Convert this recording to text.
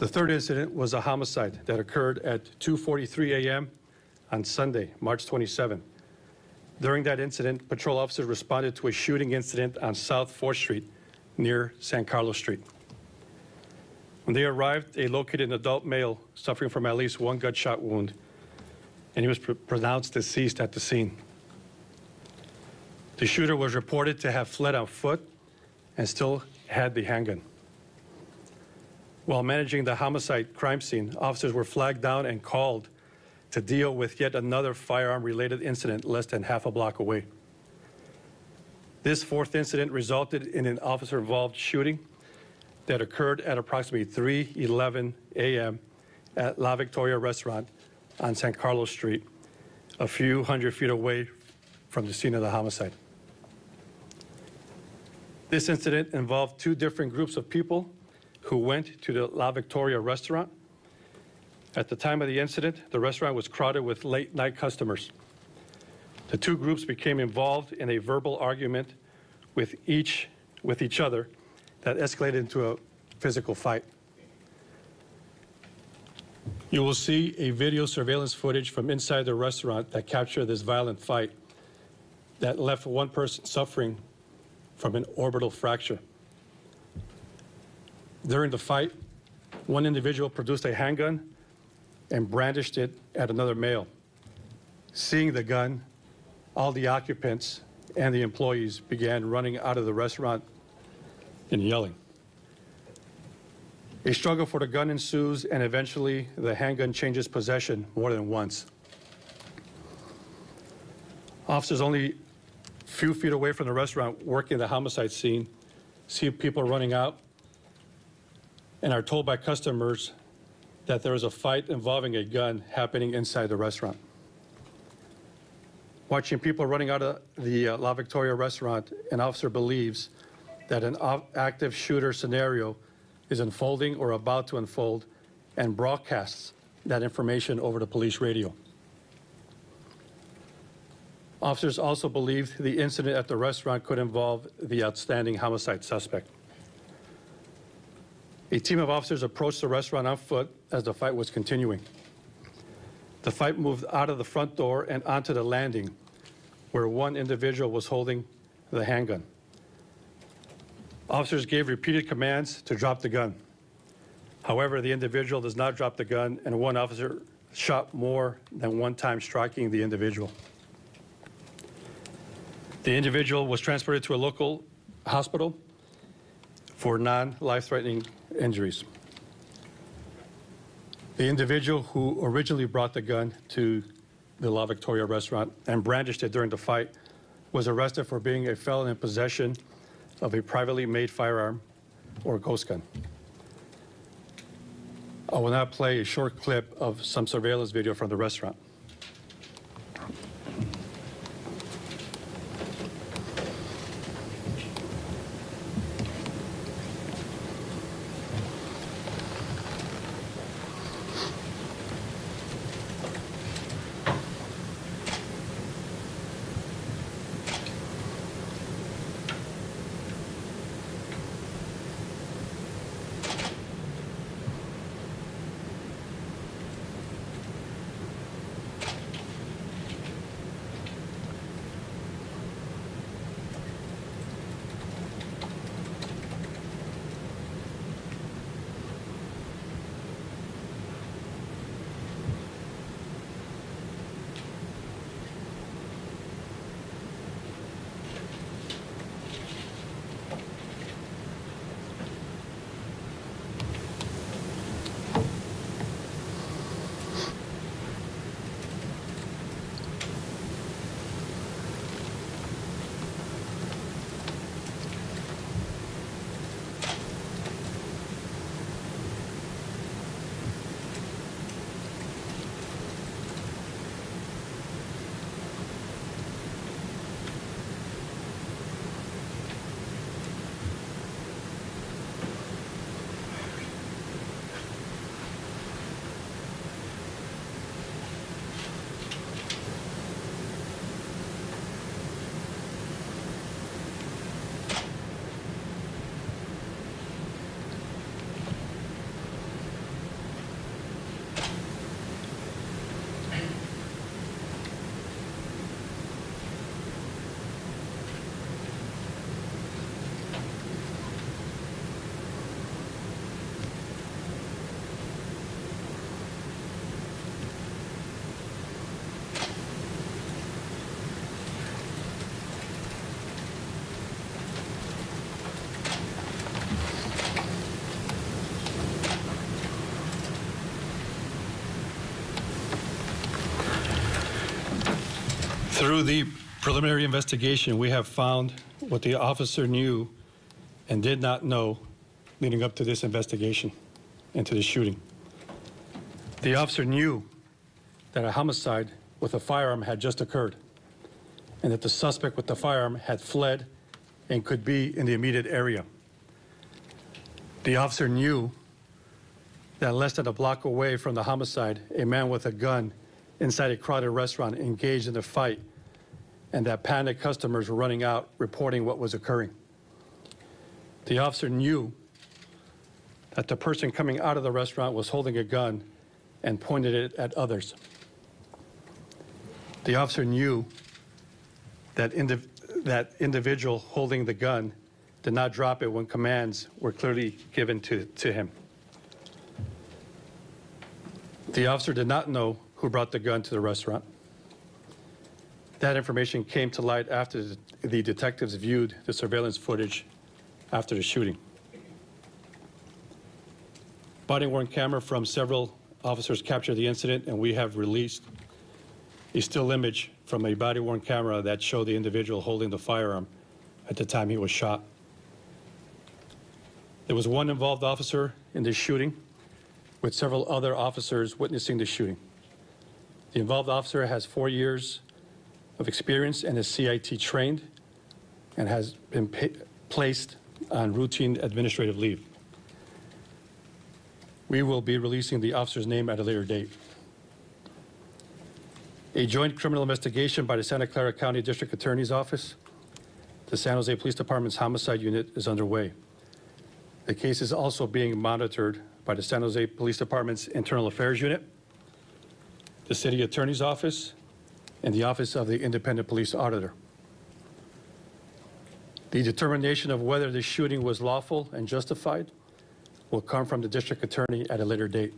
The third incident was a homicide that occurred at 2:43 a.m. on Sunday, March 27. During that incident, patrol officers responded to a shooting incident on South 4th Street near San Carlos Street. When they arrived, they located an adult male suffering from at least one gunshot wound, and he was pronounced deceased at the scene. The shooter was reported to have fled on foot and still had the handgun. While managing the homicide crime scene, officers were flagged down and called to deal with yet another firearm-related incident less than half a block away. This fourth incident resulted in an officer-involved shooting that occurred at approximately 3:11 a.m. at La Victoria restaurant on San Carlos Street, a few hundred feet away from the scene of the homicide. This incident involved two different groups of people who went to the La Victoria restaurant. At the time of the incident, the restaurant was crowded with late-night customers. The two groups became involved in a verbal argument with each other that escalated into a physical fight. You will see a video surveillance footage from inside the restaurant that captured this violent fight that left one person suffering from an orbital fracture. During the fight, one individual produced a handgun and brandished it at another male. Seeing the gun, all the occupants and the employees began running out of the restaurant and yelling. A struggle for the gun ensues, and eventually the handgun changes possession more than once. Officers only a few feet away from the restaurant working the homicide scene see people running out and are told by customers that there is a fight involving a gun happening inside the restaurant. Watching people running out of the La Victoria restaurant, an officer believes that an active shooter scenario is unfolding or about to unfold and broadcasts that information over the police radio. Officers also believed the incident at the restaurant could involve the outstanding homicide suspect. A team of officers approached the restaurant on foot as the fight was continuing. The fight moved out of the front door and onto the landing, where one individual was holding the handgun. Officers gave repeated commands to drop the gun. However, the individual does not drop the gun, and one officer shot more than one time, striking the individual. The individual was transported to a local hospital for non-life-threatening injuries. The individual who originally brought the gun to the La Victoria restaurant and brandished it during the fight was arrested for being a felon in possession of a privately made firearm or ghost gun. I will now play a short clip of some surveillance video from the restaurant. Through the preliminary investigation, we have found what the officer knew and did not know leading up to this investigation and to the shooting. The officer knew that a homicide with a firearm had just occurred and that the suspect with the firearm had fled and could be in the immediate area. The officer knew that less than a block away from the homicide, a man with a gun inside a crowded restaurant engaged in a fight, and that panicked customers were running out reporting what was occurring. The officer knew that the person coming out of the restaurant was holding a gun and pointed it at others. The officer knew that that individual holding the gun did not drop it when commands were clearly given to him. The officer did not know who brought the gun to the restaurant. That information came to light after the detectives viewed the surveillance footage after the shooting. Body-worn camera from several officers captured the incident, and we have released a still image from a body-worn camera that showed the individual holding the firearm at the time he was shot. There was one involved officer in this shooting, with several other officers witnessing the shooting. The involved officer has 4 years of experience and is CIT trained and has been placed on routine administrative leave. We will be releasing the officer's name at a later date. A joint criminal investigation by the Santa Clara County District Attorney's Office, the San Jose Police Department's homicide unit, is underway. The case is also being monitored by the San Jose Police Department's Internal Affairs Unit, the City Attorney's Office, and the Office of the Independent Police Auditor. The determination of whether the shooting was lawful and justified will come from the District Attorney at a later date.